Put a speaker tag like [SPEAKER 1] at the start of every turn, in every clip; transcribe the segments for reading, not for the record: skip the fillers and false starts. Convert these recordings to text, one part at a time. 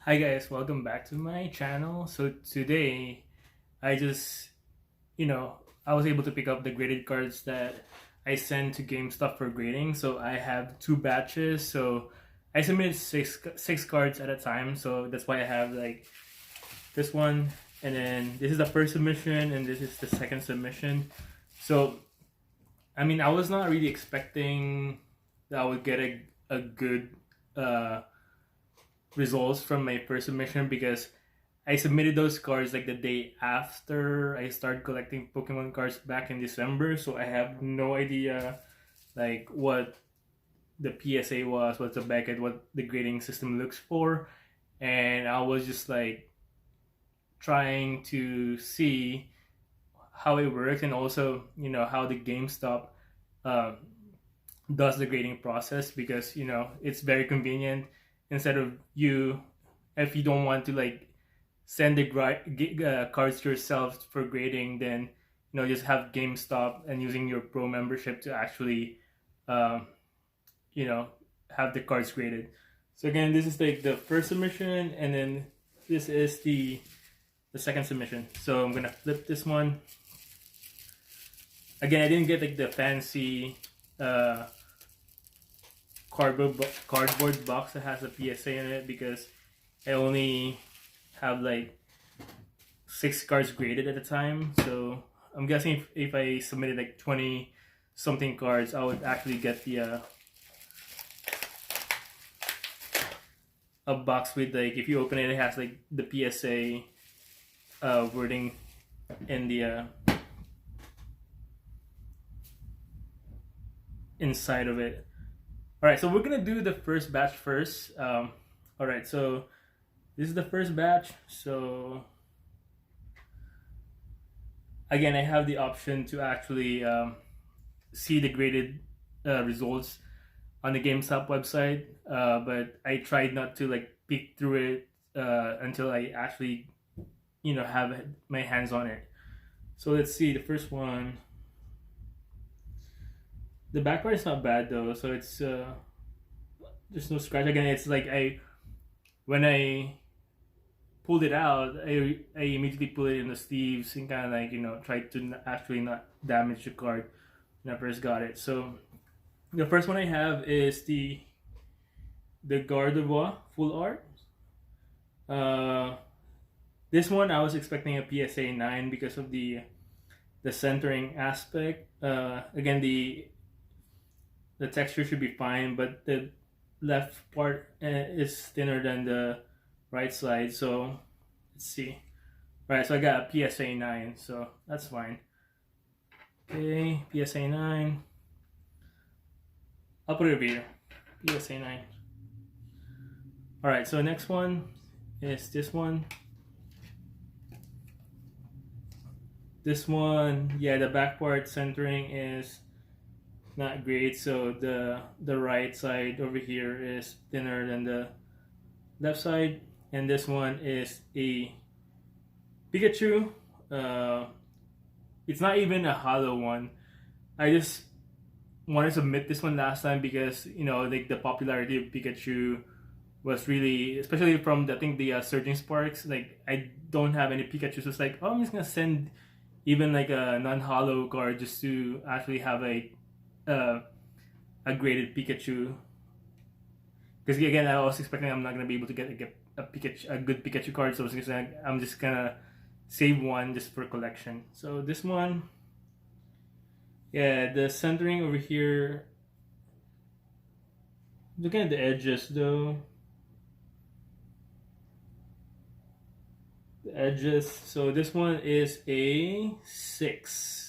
[SPEAKER 1] Hi guys, welcome back to my channel. So today I just, I was able to pick up the graded cards that I sent to GameStop for grading. So I have two batches. So I submitted six cards at a time. So that's why I have like this one, and then this is the first submission and this is the second submission. So I was not really expecting that I would get a good results from my first submission because I submitted those cards like the day after I started collecting Pokemon cards back in December. So I have no idea like what the PSA was, what's the Beckett, what the grading system looks for. And I was just like trying to see how it works and also, how the GameStop uh, does the grading process because, it's very convenient instead of if you don't want to like send the cards to yourself for grading, then just have GameStop and using your pro membership to actually uh, you know have the cards graded. So again, this is like the first submission, and then this is the second submission. So I'm gonna flip this one. Again, I didn't get like the fancy cardboard box that has a PSA in it because I only have like 6 cards graded at a time. So I'm guessing if I submitted like 20 something cards, I would actually get the a box with like, if you open it, it has like the PSA wording in the inside of it. All right, so we're gonna do the first batch first. All right, so this is the first batch. So again, I have the option to actually see the graded results on the GameStop website, but I tried not to like peek through it until I actually, have my hands on it. So let's see the first one. The back part is not bad though, so it's there's no scratch. Again, it's like when I pulled it out, I immediately put it in the sleeves and kind of like tried to actually not damage the card when I first got it. So the first one I have is the Gardevoir full art. This one I was expecting a PSA 9 because of the centering aspect. Again, the texture should be fine, but the left part is thinner than the right side. So let's see. Right, so I got a PSA 9, so that's fine. Okay, PSA 9. I'll put it over here. PSA 9. Alright, so next one is this one. This one, yeah, the back part centering is not great, so the right side over here is thinner than the left side, and this one is a Pikachu. It's not even a hollow one. I just wanted to submit this one last time because like the popularity of Pikachu was really, especially from the Surging Sparks. Like I don't have any Pikachu, so it's like, oh, I'm just gonna send even like a non-hollow card just to actually have a graded Pikachu. Because again, I was expecting I'm not gonna be able to get a good Pikachu card, so I'm just gonna save one just for collection. So this one, yeah, the centering over here. Looking at the edges though, the edges. So this one is a 6.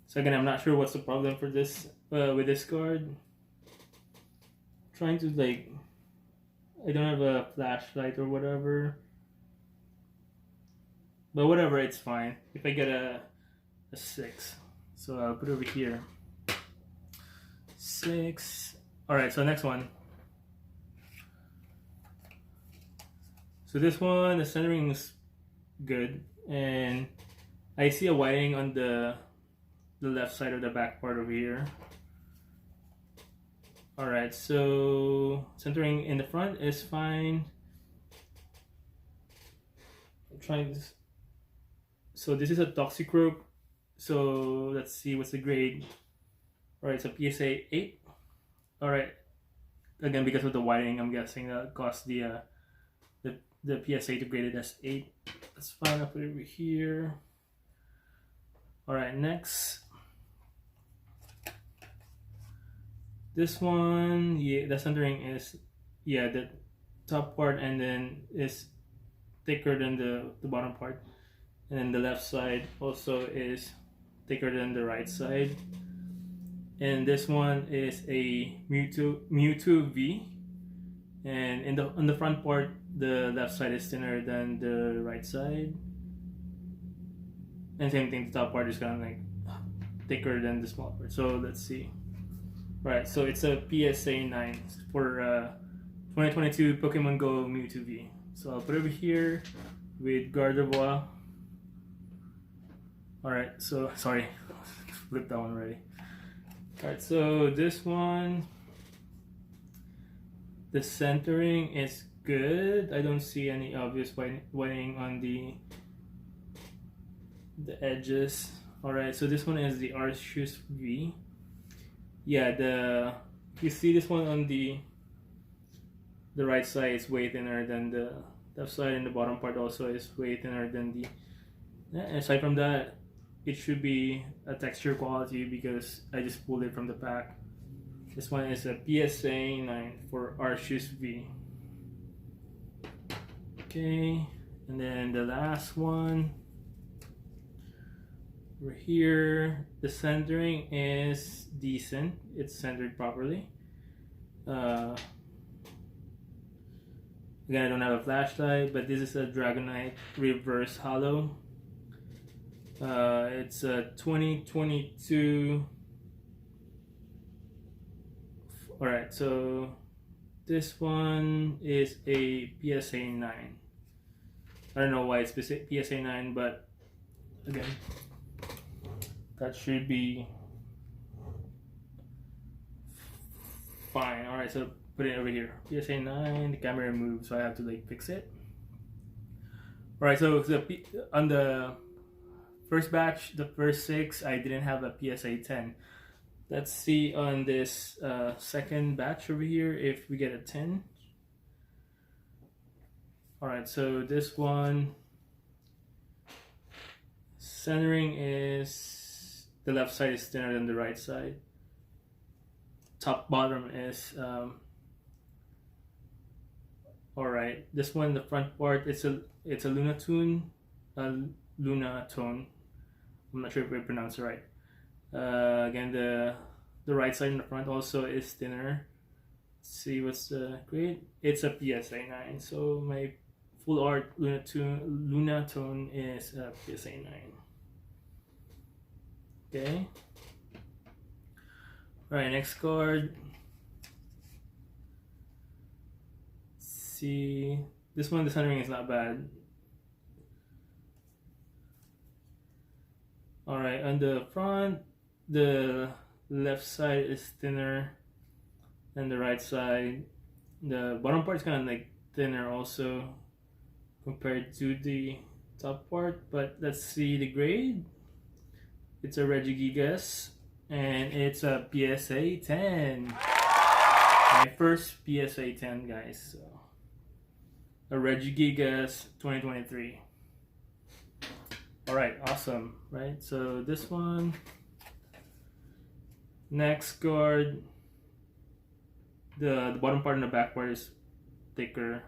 [SPEAKER 1] So again, I'm not sure what's the problem for this with this card. Trying to like, I don't have a flashlight or whatever, but whatever, it's fine if I get a 6. So I'll put it over here. 6. All right, so next one. So this one, the centering is good, and I see a whiting on the left side of the back part over here. Alright, so centering in the front is fine. trying this. So this is a toxic rope. So let's see what's the grade. All right, it's a PSA 8. All right, again because of the wiring, I'm guessing that cost the PSA to grade it as 8. That's fine. I'll put it over here. All right, next. This one, yeah, the centering is, yeah, the top part and then is thicker than the bottom part. And then the left side also is thicker than the right side. And this one is a Mewtwo V. And on the front part, the left side is thinner than the right side. And same thing, the top part is kind of like thicker than the small part. So let's see. Right, so it's a PSA 9 for 2022 Pokemon Go Mewtwo V. So I'll put it over here with Gardevoir. Alright, so sorry, flipped that one already. Alright, so this one, the centering is good. I don't see any obvious whitening on the edges. Alright, so this one is the Arceus V. Yeah, you see this one on the right side is way thinner than the left side, and the bottom part also is way thinner than the. And aside from that, it should be a texture quality because I just pulled it from the pack. This one is a PSA 9 for Arceus V. Okay, and then the last one. Over here, the centering is decent. It's centered properly. Again, I don't have a flashlight, but this is a Dragonite Reverse Hollow. It's a 2022. Alright, so this one is a PSA 9. I don't know why it's PSA 9, but again, that should be fine. Alright, so put it over here. PSA 9, the camera moved, so I have to like fix it. Alright, so on the first batch, the first 6, I didn't have a PSA 10. Let's see on this second batch over here if we get a 10. Alright, so this one, centering is, the left side is thinner than the right side. Top bottom is alright. This one, the front part, it's a Lunatone. Lunatone. I'm not sure if I pronounced it right. Again, the right side in the front also is thinner. Let's see what's the grade. It's a PSA 9. So my full art Lunatone is a PSA 9. Okay. Alright, next card. Let's see. This one, the centering is not bad. Alright, on the front, the left side is thinner than the right side. The bottom part is kind of like thinner also compared to the top part. But let's see the grade. It's a Regigigas, and it's a PSA 10. My first PSA 10, guys. So, a Regigigas 2023. Alright, awesome, right? So this one. Next card. The bottom part and the back part is thicker.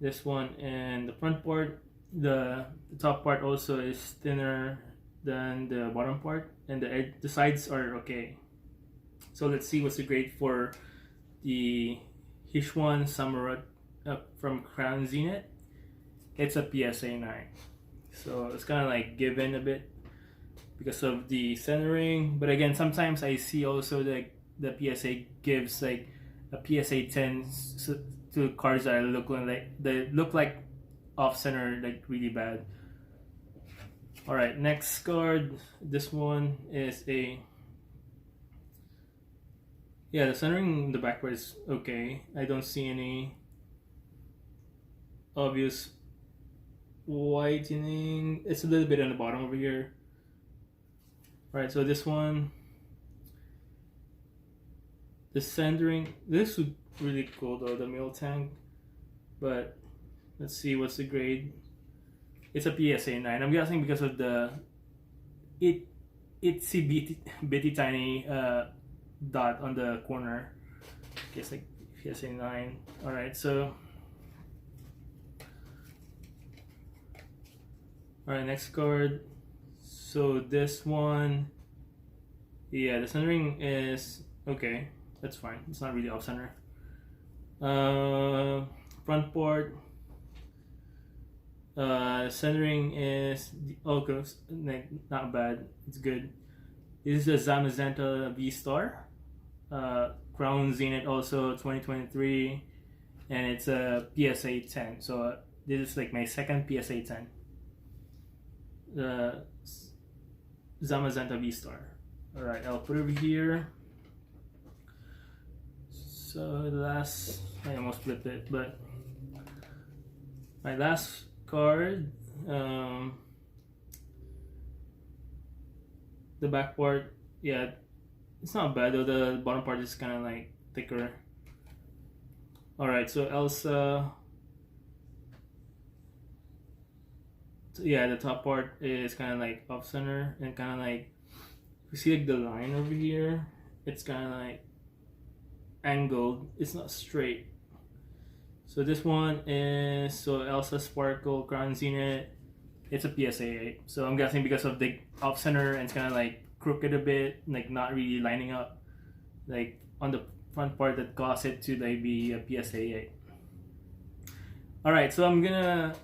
[SPEAKER 1] This one and the front part, the top part also is thinner than the bottom part, and the sides are okay. So let's see what's the grade for the Hishwan Samurott from Crown Zenith. It's a PSA 9. So it's kind of like given a bit because of the centering. But again, sometimes I see also that the PSA gives like a PSA 10 to cards that look like off center, like really bad. Alright, next card. This one is a, yeah, the centering in the back part is okay. I don't see any obvious whitening. It's a little bit on the bottom over here. All right, so this one, the centering. This would really cool though, the mill tank. But let's see what's the grade. It's a PSA 9. I'm guessing because of the itsy bitty tiny dot on the corner. It's like PSA 9. All right, so all right, next card. So this one, yeah, the centering is okay. That's fine. It's not really off center. Front port. Centering is okay, not bad. It's good. This is a Zamazenta V Star. Crown Zenith also 2023, and it's a PSA 10. So this is like my second PSA 10. The Zamazenta V Star. All right, I'll put it over here. So the last, I almost flipped it, but my last card, the back part, yeah, it's not bad though. The bottom part is kind of like thicker. All right, so Elsa, yeah, the top part is kind of like off center and kind of like, you see like the line over here, it's kind of like angled. It's not straight. So this one is Elsa Sparkle Crown Zenith. It's a PSA 8. So I'm guessing because of the off center and it's kind of like crooked a bit, like not really lining up, like on the front part that caused it to like be a PSA 8. All right, so I'm gonna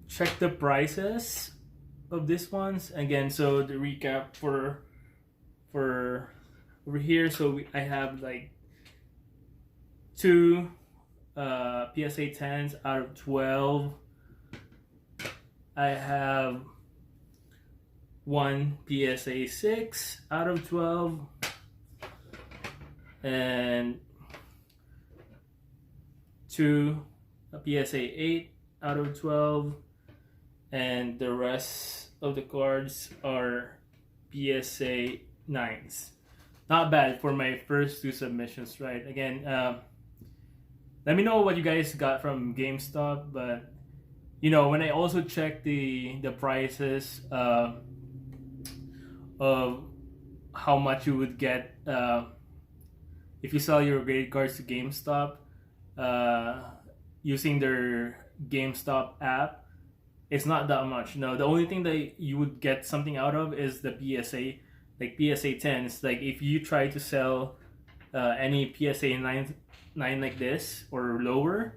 [SPEAKER 1] check the prices of these ones again. So the recap for over here. So I have like 2 PSA 10s out of 12. I have 1 PSA 6 out of 12, and 2 PSA 8 out of 12, and the rest of the cards are PSA 9s. Not bad for my first 2 submissions, right? Again, let me know what you guys got from GameStop, but you know, when I also check the prices of how much you would get if you sell your graded cards to GameStop using their GameStop app, it's not that much. No, the only thing that you would get something out of is the PSA, like PSA 10s. Like if you try to sell any PSA 9 like this or lower,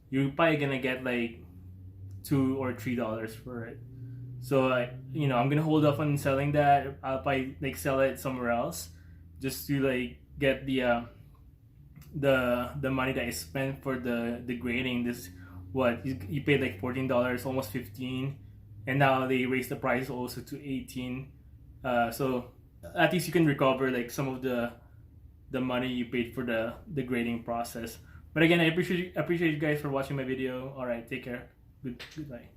[SPEAKER 1] you're probably gonna get like $2 or $3 for it. So you know, I'm gonna hold off on selling that. I'll probably like sell it somewhere else just to like get the money that I spent for the grading. This, what you paid like $14, almost $15, and now they raised the price also to $18. So at least you can recover like some of the money you paid for the grading process. But again, I appreciate you guys for watching my video. All right, take care. Goodbye.